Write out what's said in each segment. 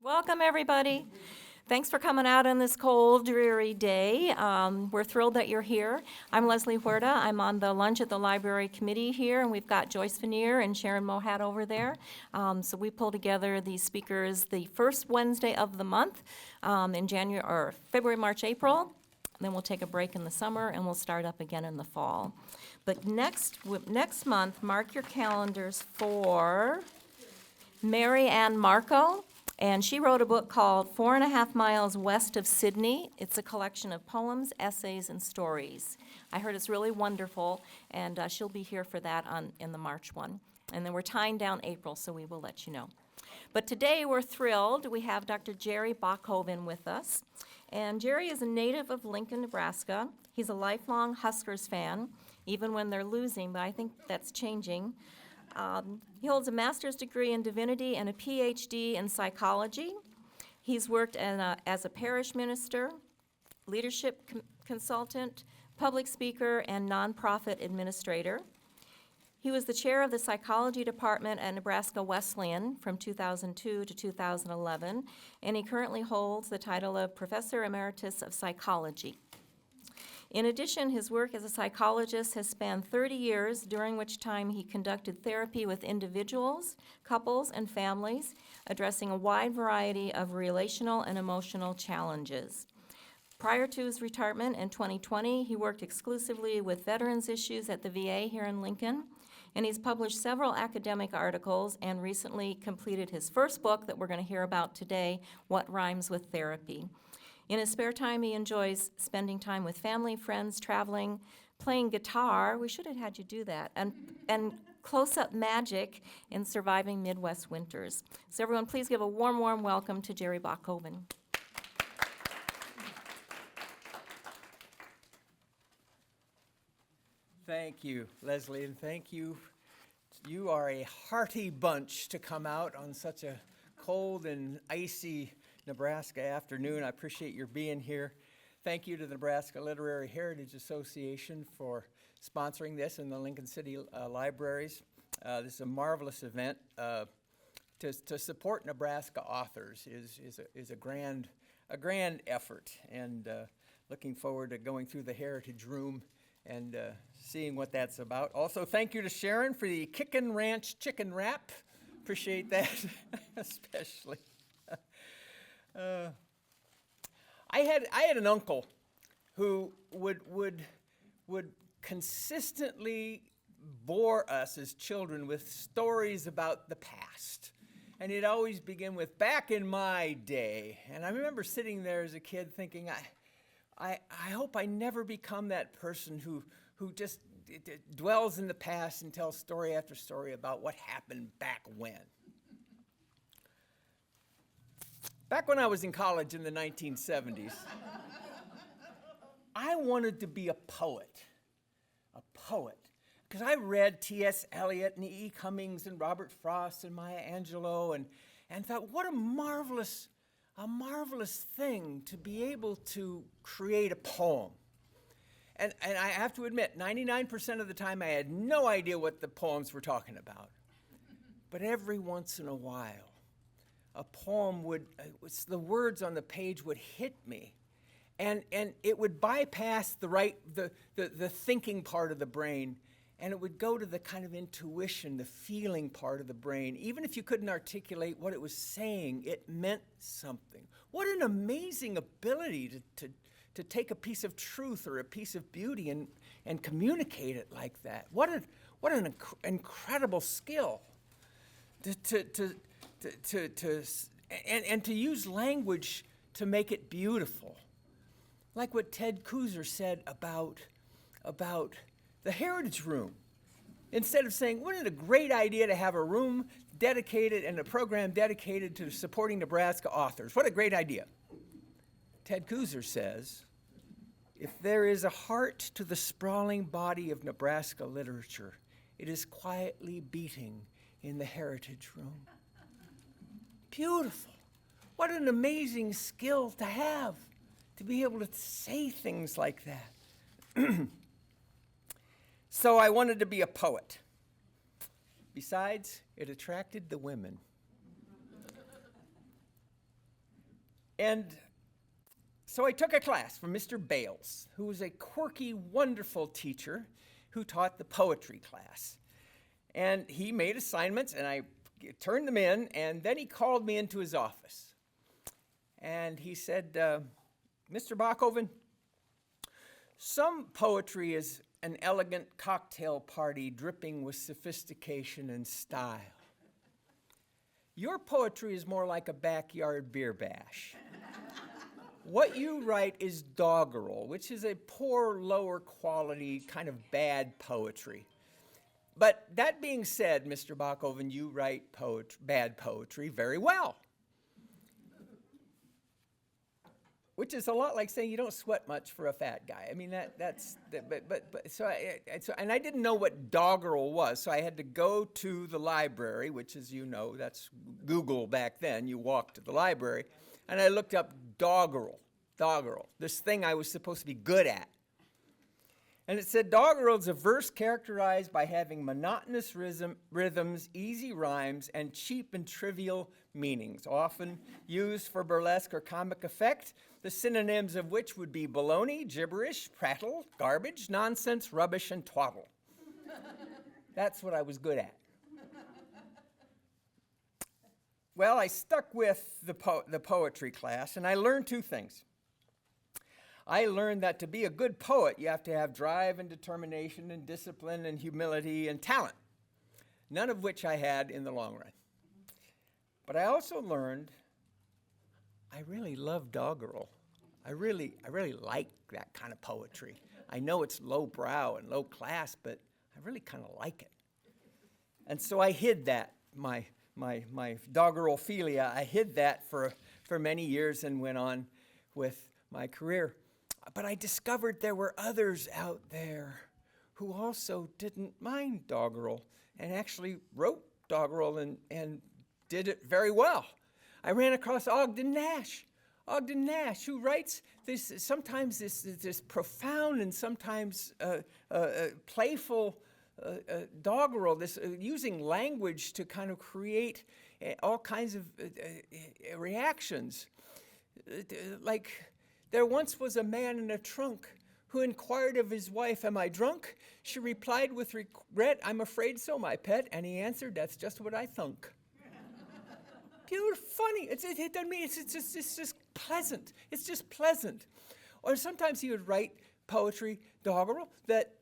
Welcome, everybody. Thanks for coming out on this cold, dreary day. We're thrilled that you're here. I'm Leslie Huerta. I'm on the Lunch at the Library Committee here, and we've got Joyce Veneer and Sharon Mohat over there. So we pull together these speakers the first Wednesday of the month in January, or February, March, April. Then we'll take a break in the summer, and we'll start up again in the fall. But next month, mark your calendars for Mary Ann Marco. And she wrote a book called 4.5 Miles West of Sydney. It's a collection of poems, essays, and stories. I heard it's really wonderful, and she'll be here for that in the March one. And then we're tying down April, so we will let you know. But today we're thrilled. We have Dr. Jerry Bockoven with us. And Jerry is a native of Lincoln, Nebraska. He's a lifelong Huskers fan, even when they're losing, but I think that's changing. He holds a master's degree in divinity and a PhD in psychology. He's worked as a parish minister, leadership consultant, public speaker, and nonprofit administrator. He was the chair of the psychology department at Nebraska Wesleyan from 2002 to 2011, and he currently holds the title of Professor Emeritus of Psychology. In addition, his work as a psychologist has spanned 30 years, during which time he conducted therapy with individuals, couples, and families, addressing a wide variety of relational and emotional challenges. Prior to his retirement in 2020, he worked exclusively with veterans issues at the VA here in Lincoln, and he's published several academic articles and recently completed his first book that we're going to hear about today, What Rhymes with Therapy. In his spare time, he enjoys spending time with family, friends, traveling, playing guitar, we should have had you do that, and close-up magic in surviving Midwest winters. So everyone, please give a warm, warm welcome to Jerry Bockoven. Thank you, Leslie, and thank you. You are a hearty bunch to come out on such a cold and icy Nebraska afternoon. I appreciate your being here. Thank you to the Nebraska Literary Heritage Association for sponsoring this and the Lincoln City Libraries. This is a marvelous event. To support Nebraska authors is a grand effort, and looking forward to going through the Heritage Room and seeing what that's about. Also, thank you to Sharon for the Kickin' Ranch chicken wrap. Appreciate that, especially. I had an uncle who would consistently bore us as children with stories about the past. And he'd always begin with, back in my day. And I remember sitting there as a kid thinking, I hope I never become that person who just dwells in the past and tells story after story about what happened back when. Back when I was in college in the 1970s, I wanted to be a poet, because I read T.S. Eliot and E. Cummings and Robert Frost and Maya Angelou and thought, what a marvelous thing to be able to create a poem. And I have to admit, 99% of the time I had no idea what the poems were talking about. But every once in a while, a poem the words on the page would hit me, and it would bypass the thinking part of the brain, and it would go to the kind of intuition, the feeling part of the brain. Even if you couldn't articulate what it was saying, it meant something. What an amazing ability to take a piece of truth or a piece of beauty and communicate it like that. What an incredible skill and to use language to make it beautiful. Like what Ted Kooser said about the Heritage Room. Instead of saying, wouldn't it a great idea to have a room dedicated and a program dedicated to supporting Nebraska authors? What a great idea. Ted Kooser says, if there is a heart to the sprawling body of Nebraska literature, it is quietly beating in the Heritage Room. Beautiful. What an amazing skill to have, to be able to say things like that. So I wanted to be a poet. Besides, it attracted the women. And so I took a class from Mr. Bales, who was a quirky, wonderful teacher who taught the poetry class. And he made assignments, and I turned them in, and then he called me into his office. And he said, Mr. Bockoven, some poetry is an elegant cocktail party dripping with sophistication and style. Your poetry is more like a backyard beer bash. What you write is doggerel, which is a poor, lower quality, kind of bad poetry. But that being said, Mr. Bockoven, you write bad poetry very well. Which is a lot like saying you don't sweat much for a fat guy. I mean, and I didn't know what doggerel was, so I had to go to the library, which, as you know, that's Google back then. You walk to the library, and I looked up doggerel, this thing I was supposed to be good at. And it said doggerel is a verse characterized by having monotonous rhythms, easy rhymes, and cheap and trivial meanings, often used for burlesque or comic effect, the synonyms of which would be baloney, gibberish, prattle, garbage, nonsense, rubbish, and twaddle. That's what I was good at. Well, I stuck with the poetry class, and I learned two things. I learned that to be a good poet, you have to have drive and determination and discipline and humility and talent, none of which I had in the long run. But I also learned I really love doggerel. I really like that kind of poetry. I know it's lowbrow and low class, but I really kind of like it. And so I hid that, my doggerelphilia, I hid that for many years and went on with my career. But I discovered there were others out there who also didn't mind doggerel and actually wrote doggerel and did it very well. I ran across Ogden Nash, who writes sometimes this profound and sometimes playful doggerel, using language to kind of create all kinds of reactions. Like, there once was a man in a trunk who inquired of his wife, "Am I drunk?" She replied with regret, "I'm afraid so, my pet." And he answered, "That's just what I thunk." Pure funny. It's just pleasant. It's just pleasant. Or sometimes he would write poetry, doggerel, that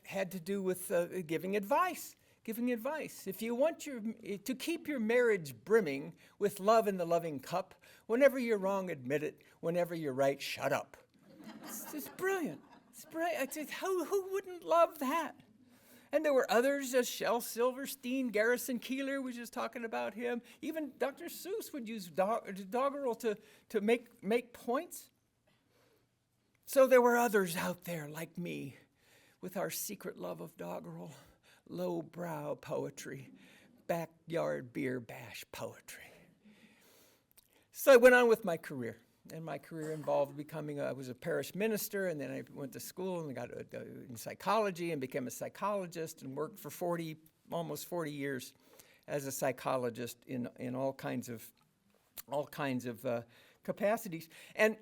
had to do with giving advice. If you want to keep your marriage brimming with love in the loving cup, whenever you're wrong, admit it. Whenever you're right, shut up. It's brilliant. It's brilliant. Who wouldn't love that? And there were others, Shel Silverstein, Garrison Keillor was just talking about him. Even Dr. Seuss would use doggerel to make points. So there were others out there like me with our secret love of doggerel, lowbrow poetry, backyard beer bash poetry. So I went on with my career, and my career involved I was a parish minister, and then I went to school and got in psychology and became a psychologist and worked for almost 40 years as a psychologist in all kinds of capacities, and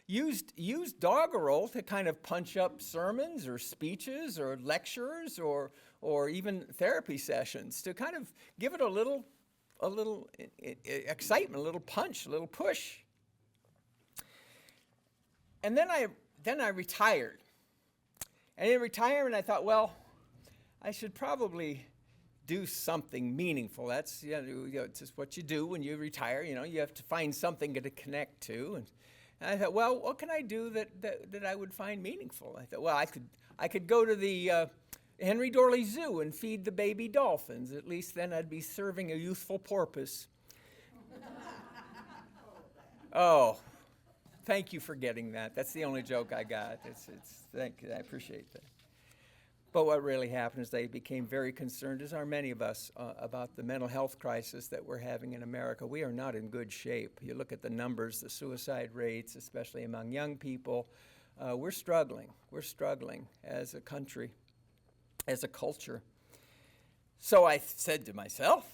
used doggerel to kind of punch up sermons or speeches or lectures or even therapy sessions to kind of give it a little excitement, a little punch, a little push. And then I retired. And in retirement, I thought, well, I should probably do something meaningful. That's it's just what you do when you retire. You have to find something to connect to. And I thought, well, what can I do that I would find meaningful? I thought, well, I could go to the Henry Dorley Zoo and feed the baby dolphins. At least then I'd be serving a youthful porpoise. Oh, thank you for getting that. That's the only joke I got. Thank you. I appreciate that. But what really happened is they became very concerned, as are many of us, about the mental health crisis that we're having in America. We are not in good shape. You look at the numbers, the suicide rates, especially among young people. We're struggling. We're struggling as a country, as a culture. So I said to myself,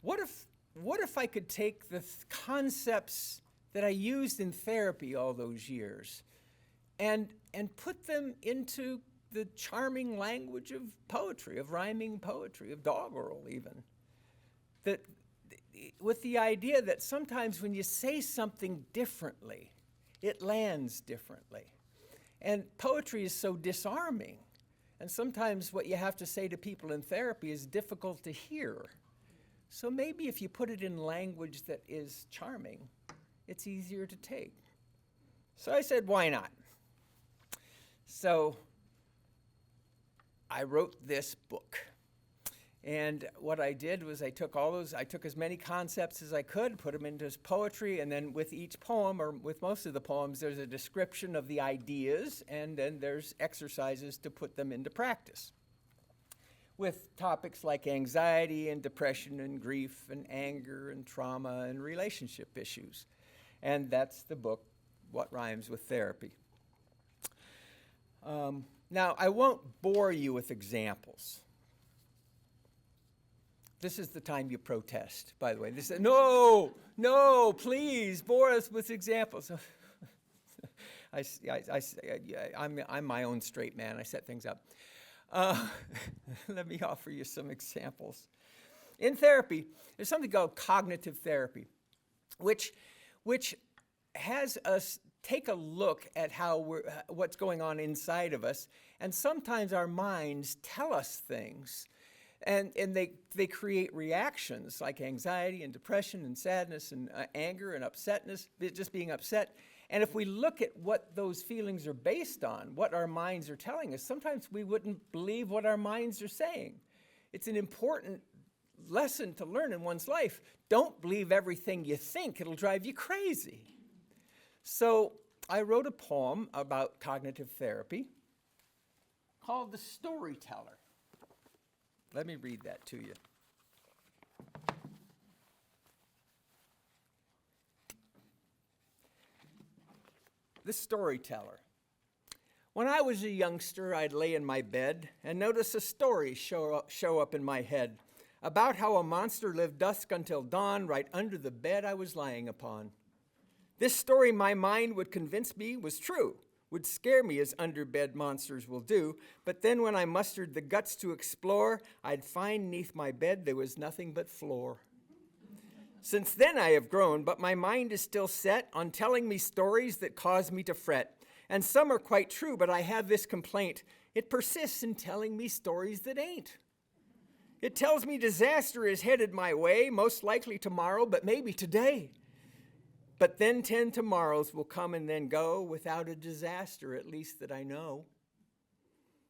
what if what if I could take the concepts that I used in therapy all those years and put them into the charming language of poetry, of rhyming poetry, of doggerel even. That, with the idea that sometimes when you say something differently, it lands differently. And poetry is so disarming. And sometimes what you have to say to people in therapy is difficult to hear. So maybe if you put it in language that is charming, it's easier to take. So I said, why not? So I wrote this book. And what I did was I took as many concepts as I could, put them into poetry, and then with each poem, or with most of the poems, there's a description of the ideas, and then there's exercises to put them into practice. With topics like anxiety and depression and grief and anger and trauma and relationship issues. And that's the book, What Rhymes with Therapy. Now, I won't bore you with examples. This is the time you protest, by the way. No, please, bore us with examples. I'm my own straight man. I set things up. Let me offer you some examples. In therapy, there's something called cognitive therapy, which has us take a look at what's going on inside of us, and sometimes our minds tell us things. And they create reactions like anxiety and depression and sadness and anger and upsetness, just being upset. And if we look at what those feelings are based on, what our minds are telling us, sometimes we wouldn't believe what our minds are saying. It's an important lesson to learn in one's life. Don't believe everything you think. It'll drive you crazy. So I wrote a poem about cognitive therapy called The Storyteller. Let me read that to you. The Storyteller. When I was a youngster, I'd lay in my bed and notice a story show up in my head about how a monster lived dusk until dawn right under the bed I was lying upon. This story my mind would convince me was true, would scare me as underbed monsters will do, but then when I mustered the guts to explore, I'd find 'neath my bed there was nothing but floor. Since then I have grown, but my mind is still set on telling me stories that cause me to fret. And some are quite true, but I have this complaint. It persists in telling me stories that ain't. It tells me disaster is headed my way, most likely tomorrow, but maybe today. But then 10 tomorrows will come and then go without a disaster, at least that I know.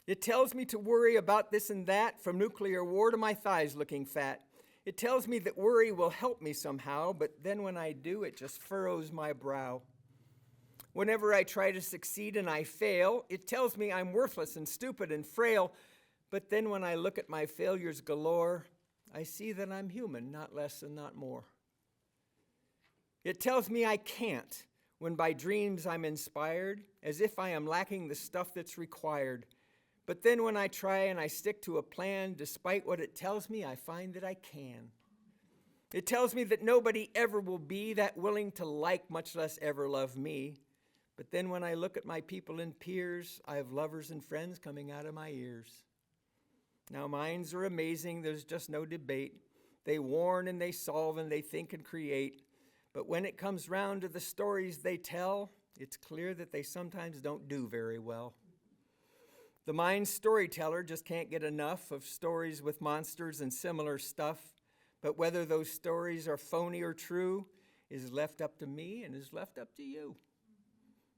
It tells me to worry about this and that, from nuclear war to my thighs looking fat. It tells me that worry will help me somehow, but then when I do, it just furrows my brow. Whenever I try to succeed and I fail, it tells me I'm worthless and stupid and frail, but then when I look at my failures galore, I see that I'm human, not less and not more. It tells me I can't, when by dreams I'm inspired, as if I am lacking the stuff that's required. But then when I try and I stick to a plan, despite what it tells me, I find that I can. It tells me that nobody ever will be that willing to like, much less ever love me. But then when I look at my people and peers, I have lovers and friends coming out of my ears. Now minds are amazing, there's just no debate. They warn and they solve and they think and create. But when it comes round to the stories they tell, it's clear that they sometimes don't do very well. The mind storyteller just can't get enough of stories with monsters and similar stuff, but whether those stories are phony or true is left up to me and is left up to you.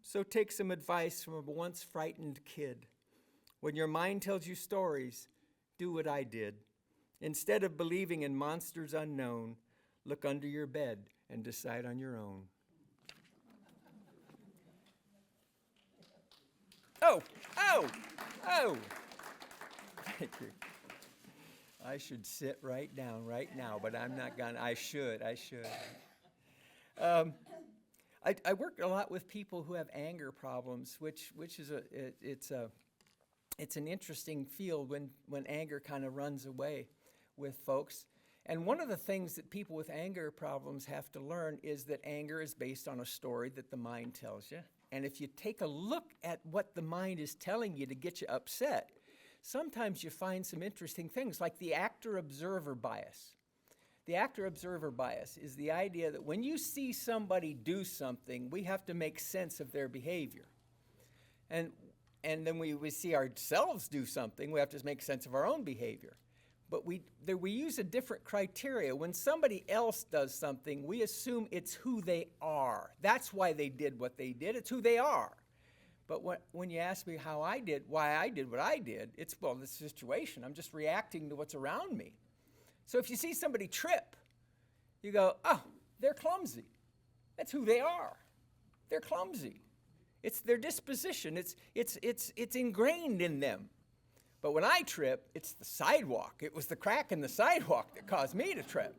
So take some advice from a once frightened kid. When your mind tells you stories, do what I did. Instead of believing in monsters unknown, look under your bed and decide on your own. Oh! Thank you. I should sit right down right now, but I'm not gonna. I should. I work a lot with people who have anger problems, which is it's an interesting field when anger kind of runs away with folks. And one of the things that people with anger problems have to learn is that anger is based on a story that the mind tells you. And if you take a look at what the mind is telling you to get you upset, sometimes you find some interesting things, like the actor-observer bias. The actor-observer bias is the idea that when you see somebody do something, we have to make sense of their behavior. And then we see ourselves do something, we have to make sense of our own behavior. But we use a different criteria. When somebody else does something, we assume it's who they are. That's why they did what they did. It's who they are. But when you ask me why I did what I did, it's, well, the situation. I'm just reacting to what's around me. So if you see somebody trip, you go, oh, they're clumsy. That's who they are. They're clumsy. It's their disposition. It's ingrained in them. But when I trip, it's the sidewalk. It was the crack in the sidewalk that caused me to trip.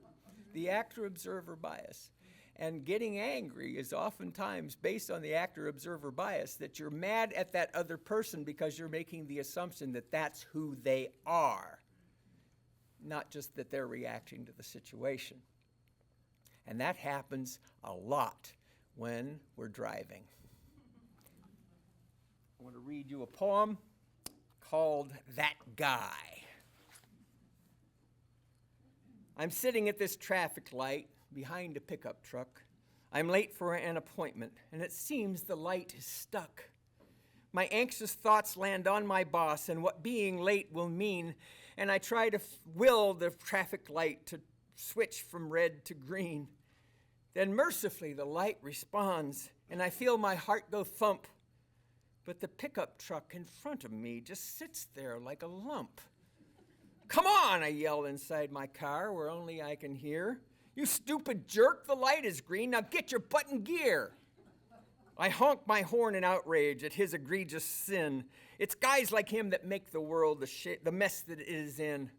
The actor-observer bias. And getting angry is oftentimes based on the actor-observer bias, that you're mad at that other person because you're making the assumption that that's who they are, not just that they're reacting to the situation. And that happens a lot when we're driving. I want to read you a poem called That Guy. I'm sitting at this traffic light behind a pickup truck. I'm late for an appointment, and it seems the light is stuck. My anxious thoughts land on my boss and what being late will mean, and I try to will the traffic light to switch from red to green. Then mercifully the light responds, and I feel my heart go thump. But the pickup truck in front of me just sits there like a lump. Come on, I yell inside my car where only I can hear. You stupid jerk, the light is green, now get your butt in gear. I honk my horn in outrage at his egregious sin. It's guys like him that make the world the mess that it is in.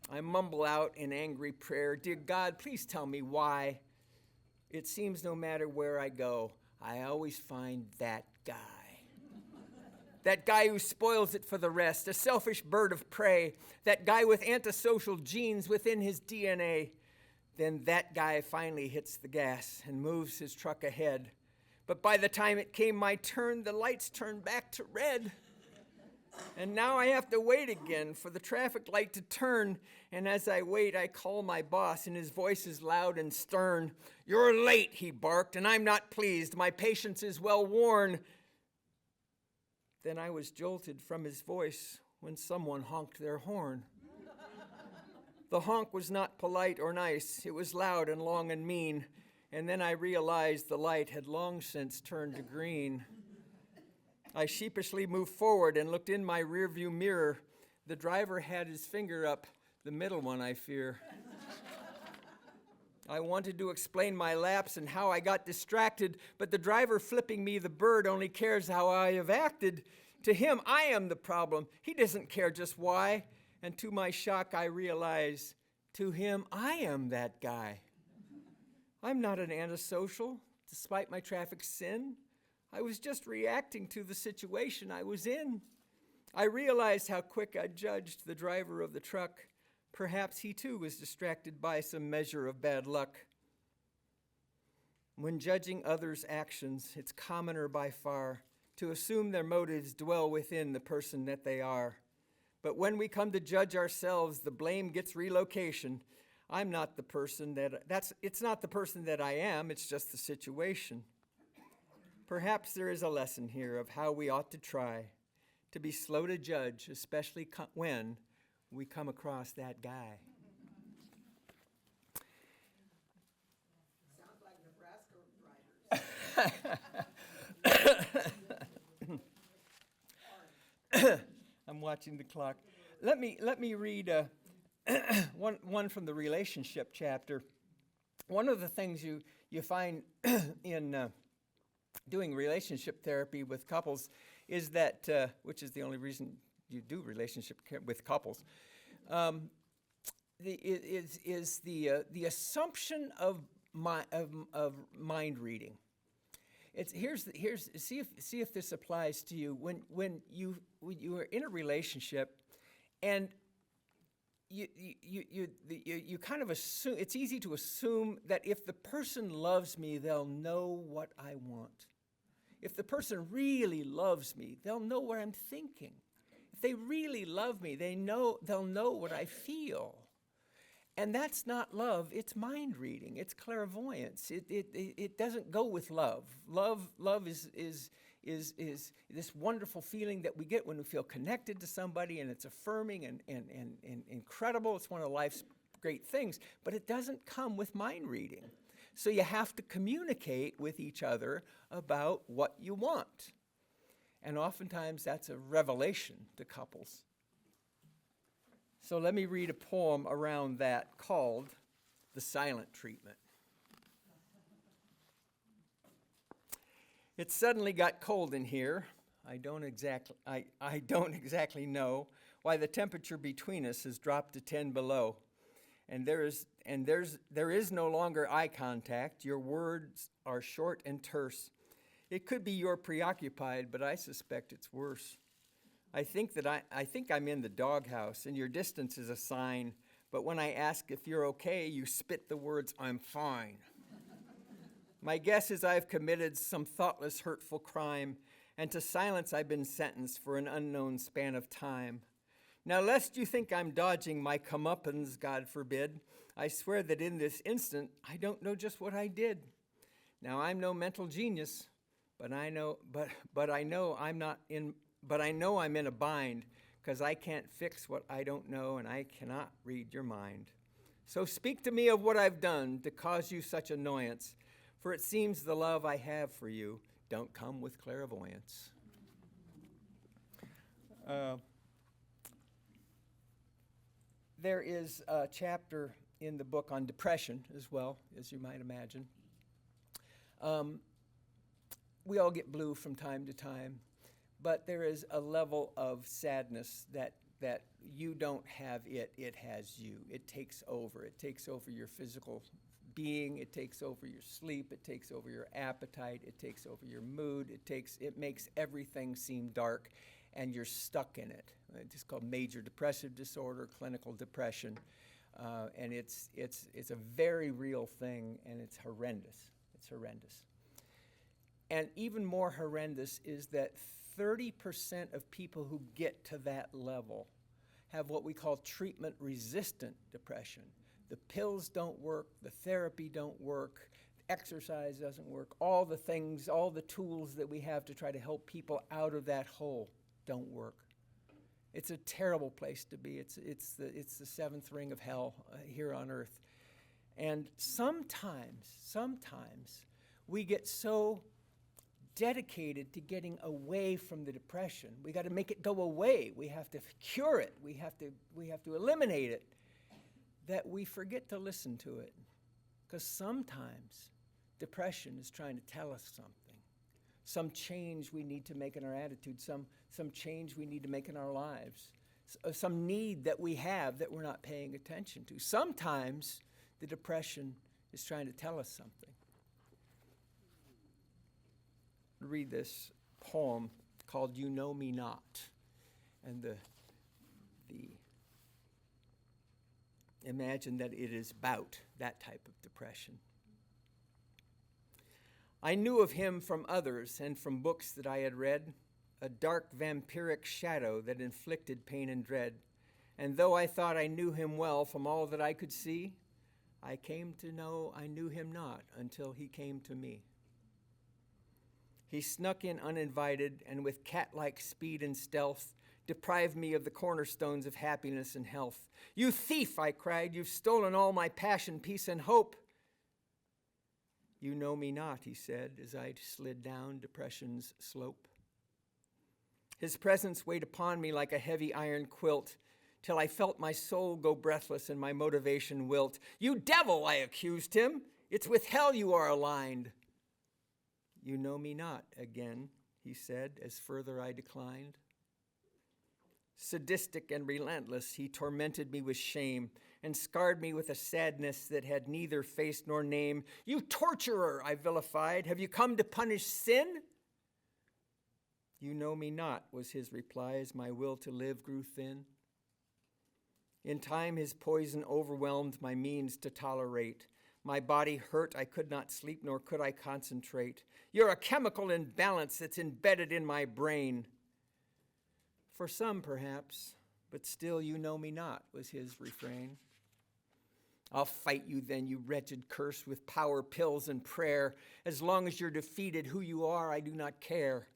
I mumble out in angry prayer, dear God, please tell me why. It seems no matter where I go, I always find that guy. That guy who spoils it for the rest, a selfish bird of prey, that guy with antisocial genes within his DNA. Then that guy finally hits the gas and moves his truck ahead. But by the time it came my turn, the lights turned back to red. And now I have to wait again for the traffic light to turn. And as I wait, I call my boss, and his voice is loud and stern. You're late, he barked, and I'm not pleased. My patience is well worn. Then I was jolted from his voice when someone honked their horn. The honk was not polite or nice. It was loud and long and mean. And then I realized the light had long since turned to green. I sheepishly moved forward and looked in my rearview mirror. The driver had his finger up, the middle one, I fear. I wanted to explain my lapse and how I got distracted, but the driver flipping me the bird only cares how I have acted. To him, I am the problem. He doesn't care just why. And to my shock, I realize, to him, I am that guy. I'm not an antisocial, despite my traffic sin. I was just reacting to the situation I was in. I realized how quick I judged the driver of the truck. Perhaps he too was distracted by some measure of bad luck. When judging others' actions, it's commoner by far to assume their motives dwell within the person that they are. But when we come to judge ourselves, the blame gets relocation. I'm not the person it's not the person that I am, it's just the situation. Perhaps there is a lesson here of how we ought to try to be slow to judge, especially when we come across that guy. Sounds like Nebraska drivers. I'm watching the clock. Let me read one from the relationship chapter. One of the things you find in doing relationship therapy with couples is that, which is the only reason you do relationship with couples, the assumption of mind reading. See if this applies to you. When you are in a relationship and you kind of assume, it's easy to assume that if the person loves me, they'll know what I want. If the person really loves me, they'll know what I'm thinking. If they really love me, they'll know what I feel. And that's not love, it's mind reading, it's clairvoyance. It doesn't go with love. Love is this wonderful feeling that we get when we feel connected to somebody, and it's affirming and incredible. It's one of life's great things, but it doesn't come with mind reading. So you have to communicate with each other about what you want. And oftentimes that's a revelation to couples. So let me read a poem around that called The Silent Treatment. It suddenly got cold in here. I don't exactly know why the temperature between us has dropped to 10 below. And there is no longer eye contact. Your words are short and terse. It could be you're preoccupied, but I suspect it's worse. I think I'm in the doghouse, and your distance is a sign. But when I ask if you're okay, you spit the words, "I'm fine." My guess is I've committed some thoughtless, hurtful crime, and to silence I've been sentenced for an unknown span of time. Now, lest you think I'm dodging my comeuppance, God forbid, I swear that in this instant I don't know just what I did. Now, I'm no mental genius, but I know I'm in a bind, because I can't fix what I don't know, and I cannot read your mind. So speak to me of what I've done to cause you such annoyance, for it seems the love I have for you don't come with clairvoyance. There is a chapter in the book on depression as well, as you might imagine. We all get blue from time to time, but there is a level of sadness that you don't have it has you. It takes over. It takes over your physical being. It takes over your sleep. It takes over your appetite. It takes over your mood. It makes everything seem dark, and you're stuck in it. It's called major depressive disorder, clinical depression, and it's a very real thing, and it's horrendous. It's horrendous. And even more horrendous is that 30% of people who get to that level have what we call treatment-resistant depression. The pills don't work, the therapy don't work, exercise doesn't work, all the things, all the tools that we have to try to help people out of that hole don't work. It's a terrible place to be. It's the seventh ring of hell here on earth. And sometimes we get so dedicated to getting away from the depression. We got to make it go away. We have to cure it. We have to eliminate it, that we forget to listen to it. Because sometimes depression is trying to tell us something. Some change we need to make in our attitude, some change we need to make in our lives, some need that we have that we're not paying attention to. Sometimes the depression is trying to tell us something. Read this poem called "You Know Me Not," and the imagine that it is about that type of depression. I knew of him from others and from books that I had read, a dark vampiric shadow that inflicted pain and dread. And though I thought I knew him well from all that I could see, I came to know I knew him not until he came to me. He snuck in uninvited and with cat-like speed and stealth deprived me of the cornerstones of happiness and health. "You thief," I cried, "you've stolen all my passion, peace, and hope." "You know me not," he said, as I slid down depression's slope. His presence weighed upon me like a heavy iron quilt, till I felt my soul go breathless and my motivation wilt. "You devil," I accused him, "it's with hell you are aligned." "You know me not," again, he said, as further I declined. Sadistic and relentless, he tormented me with shame and scarred me with a sadness that had neither face nor name. "You torturer," I vilified, "have you come to punish sin?" "You know me not," was his reply as my will to live grew thin. In time, his poison overwhelmed my means to tolerate. My body hurt, I could not sleep, nor could I concentrate. You're a chemical imbalance that's embedded in my brain. For some, perhaps, but still you know me not, was his refrain. I'll fight you then, you wretched curse, with power, pills, and prayer. As long as you're defeated, who you are, I do not care.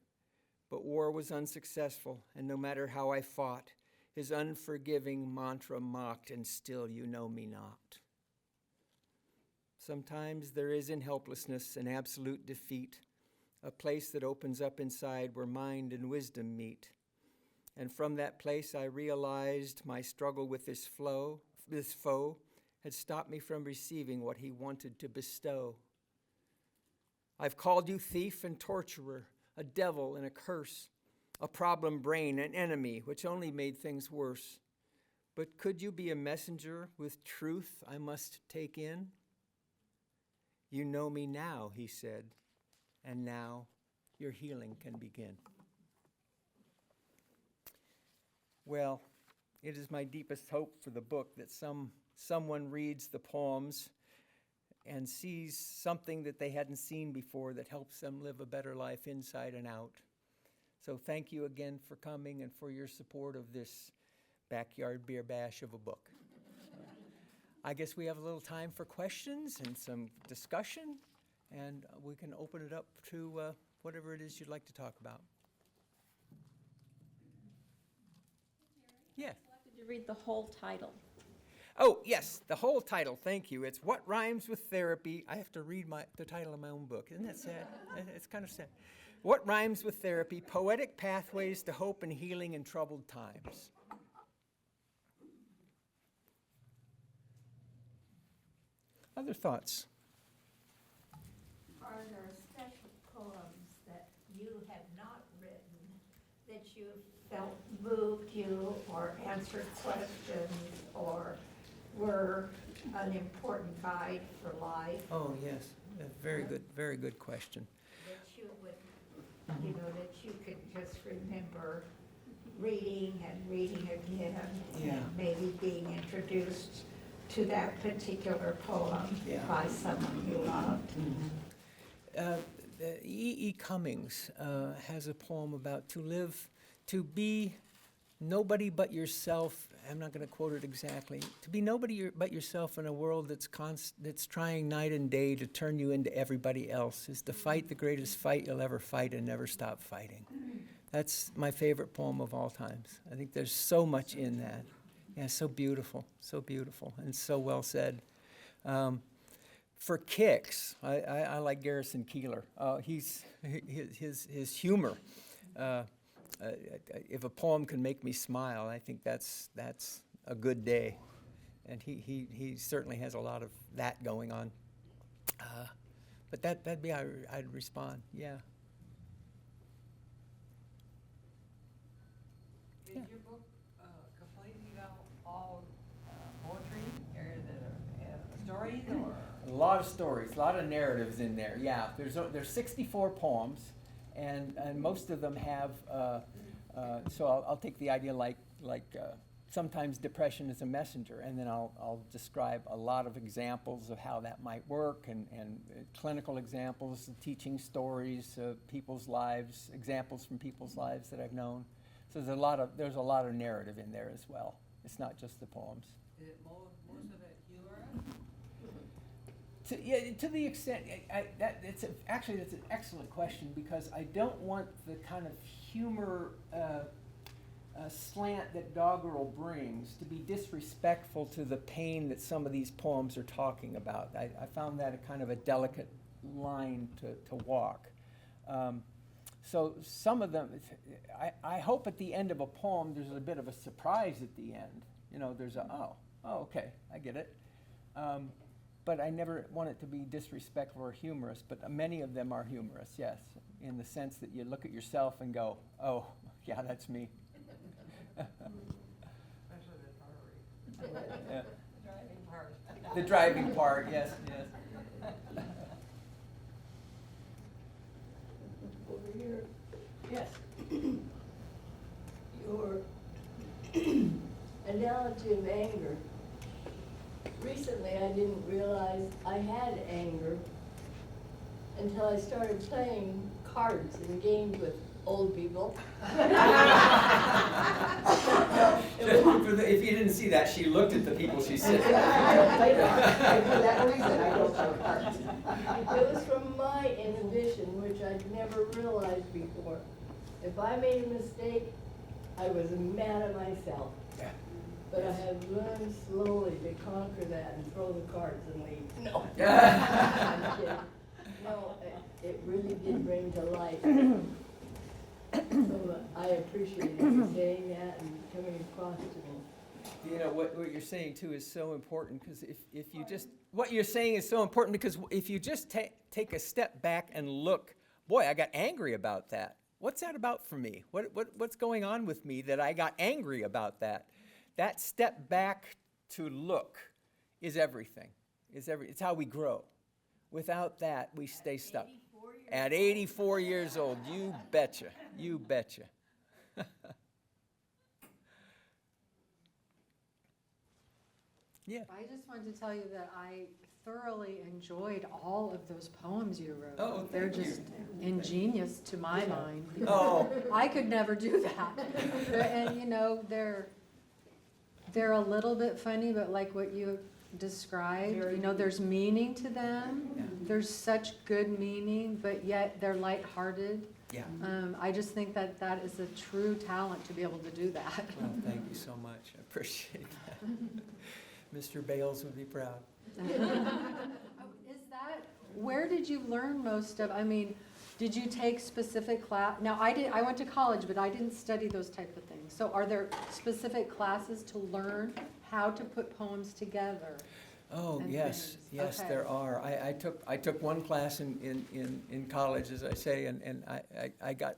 But war was unsuccessful, and no matter how I fought, his unforgiving mantra mocked, and still you know me not. Sometimes there is in helplessness an absolute defeat, a place that opens up inside where mind and wisdom meet. And from that place I realized my struggle with this foe had stopped me from receiving what he wanted to bestow. I've called you thief and torturer, a devil and a curse, a problem brain, an enemy, which only made things worse. But could you be a messenger with truth I must take in? You know me now, he said, and now your healing can begin. Well, it is my deepest hope for the book that someone reads the poems and sees something that they hadn't seen before that helps them live a better life inside and out. So thank you again for coming and for your support of this backyard beer bash of a book. I guess we have a little time for questions and some discussion, and we can open it up to whatever it is you'd like to talk about. Yeah. I'd like to read the whole title. Oh, yes, the whole title, thank you. It's What Rhymes with Therapy. I have to read the title of my own book. Isn't that sad? It's kind of sad. What Rhymes with Therapy, Poetic Pathways to Hope and Healing in Troubled Times. Other thoughts? Are there special poems that you have not written that you felt moved you or answered questions or were an important guide for life Oh, yes, a very good question. that you would, that you could just remember reading and reading again Yeah. and maybe being introduced to that particular poem Yeah. by someone you loved? E. Cummings has a poem about to be nobody but yourself. I'm not going to quote it exactly. To be nobody but yourself in a world that's trying night and day to turn you into everybody else is to fight the greatest fight you'll ever fight and never stop fighting. That's my favorite poem of all times. I think there's so much in that. Yeah, so beautiful, and so well said. For kicks, I like Garrison Keillor. His humor. If a poem can make me smile, I think that's a good day, and he certainly has a lot of that going on. But that'd be I'd respond. Yeah. Is your book completely all poetry, or stories, or? A lot of stories, a lot of narratives in there. Yeah, there's 64 poems, and most of them have. So I'll take the idea like sometimes depression is a messenger, and then I'll describe a lot of examples of how that might work, and clinical examples, teaching stories of people's lives, examples from people's lives that I've known. So there's a lot of narrative in there as well. It's not just the poems. Is it most of it humorous? To the extent, that's an excellent question, because I don't want the kind of humor slant that doggerel brings to be disrespectful to the pain that some of these poems are talking about. I found that a kind of a delicate line to walk. So some of them, I hope at the end of a poem there's a bit of a surprise at the end. There's oh, okay, I get it. But I never want it to be disrespectful or humorous, but many of them are humorous, yes, in the sense that you look at yourself and go, oh, yeah, that's me. Especially the part. Yeah. The driving part. The driving part, yes. Over here, Yes. your analogy subject of anger. Recently, I didn't realize I had anger until I started playing cards and games with old people. If you didn't see that, she looked at the people she's sitting with. I don't play cards. For that reason, I don't play cards. It was from my inhibition, which I'd never realized before. If I made a mistake, I was mad at myself. Yeah. But I have learned slowly to conquer that and throw the cards and leave. No. I'm kidding. No, it really did bring to light. So I appreciate you saying that and coming across to me. You know, what you're saying too is so important, because if you just, what you're saying is so important, because if you just take a step back and look, boy, I got angry about that. What's that about for me? What's going on with me that I got angry about that? That step back to look is everything. It's how we grow. Without that, we stay stuck. At 84 years old, you betcha. You betcha. Yeah. I just wanted to tell you that I thoroughly enjoyed all of those poems you wrote. Oh, They're thank you. just ingenious to my mind. Oh. I could never do that. And you know, they're a little bit funny, but like what you described, you know, there's meaning to them. Yeah. There's such good meaning, but yet they're lighthearted. Yeah. I just think that that is a true talent to be able to do that. Well, thank you so much. I appreciate that. Mr. Bales would be proud. Is that, where did you learn most of, I mean, did you take specific class? Now, I went to college, but I didn't study those type of things. So are there specific classes to learn how to put poems together? Oh, And yes, things. yes, Okay. there are. I took one class in college, as I say, and I got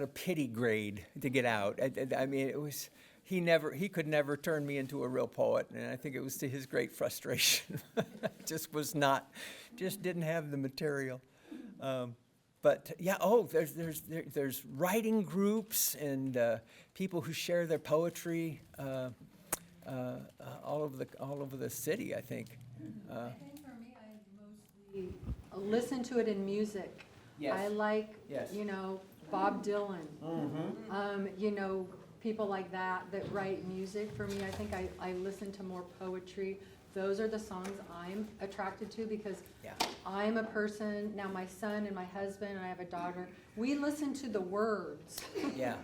a pity grade to get out. I mean, it was, he could never turn me into a real poet, and I think it was to his great frustration. just didn't have the material. But yeah, there's writing groups and people who share their poetry all over the city, I think. I think for me, I mostly listen to it in music. Yes. I like, Yes. you know, Bob Dylan. Mm-hmm. You know, people like that write music. For me, I think I listen to more poetry. Those are the songs I'm attracted to because Yeah. I'm a person, now my son and my husband, and I have a daughter, we listen to the words. Yeah.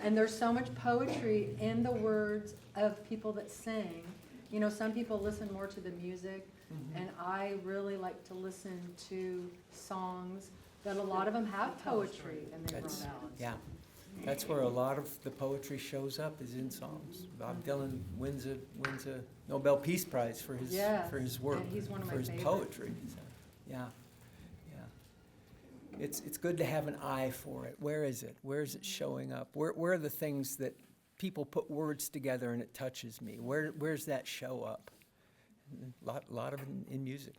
And there's so much poetry in the words of people that sing. You know, some people listen more to the music, and I really like to listen to songs that a lot of them have poetry and they That's, wrote out. yeah. That's where a lot of the poetry shows up, is in songs. Bob Dylan wins a Nobel Peace Prize for his Yes, work, and he's one of my for his favorites. poetry. So, yeah, yeah. It's good to have an eye for it. Where is it? Where is it showing up? Where are the things that people put words together and it touches me? Where's that show up? A lot of it in music.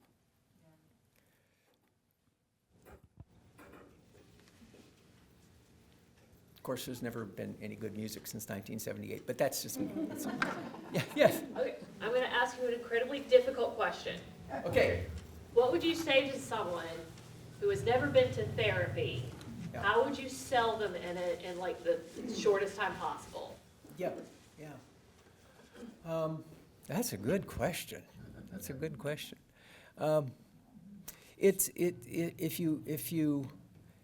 Of course, there's never been any good music since 1978, but that's just me. Yeah, yes. Okay, I'm going to ask you an incredibly difficult question. Okay. What would you say to someone who has never been to therapy? Yeah. How would you sell them in like the shortest time possible? Yeah, yeah. That's a good question. That's a good question. If you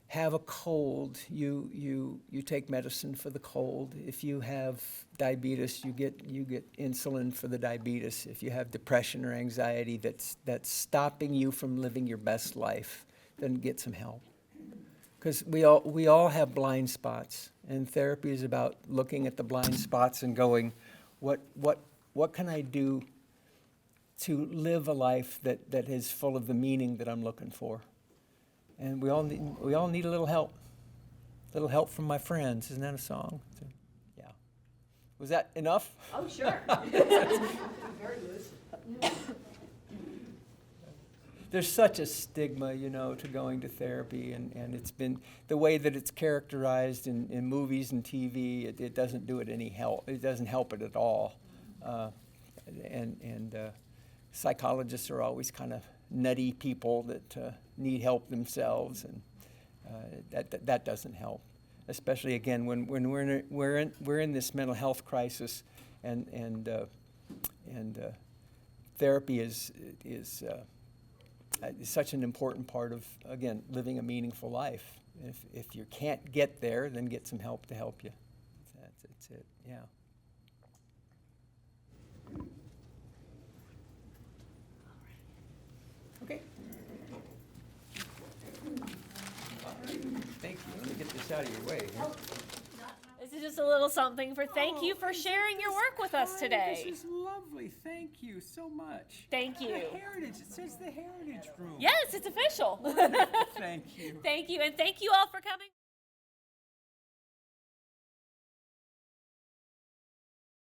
have a cold, you take medicine for the cold. If you have diabetes, you get insulin for the diabetes. If you have depression or anxiety that's stopping you from living your best life, then get some help. Because we all have blind spots, and therapy is about looking at the blind spots and going, what can I do to live a life that is full of the meaning that I'm looking for? And we all need a little help from my friends. Isn't that a song? So, yeah. Was that enough? Oh, sure. Very loose. there's such a stigma, you know, to going to therapy, and it's been the way that it's characterized in movies and TV. It doesn't do it any help. It doesn't help it at all. Psychologists are always kind of nutty people that need help themselves, and that doesn't help. Especially again when we're in this mental health crisis, and therapy is such an important part of, again, living a meaningful life. If you can't get there, then get some help to help you. That's it. Yeah. Okay. Thank you. Let me get this out of your way. Here. This is just a little something for thank you for sharing your work with us today. This is lovely. Thank you so much. Thank you. The Heritage. It says the Heritage Room. Yes, it's official. Thank you. Thank you, and thank you all for coming.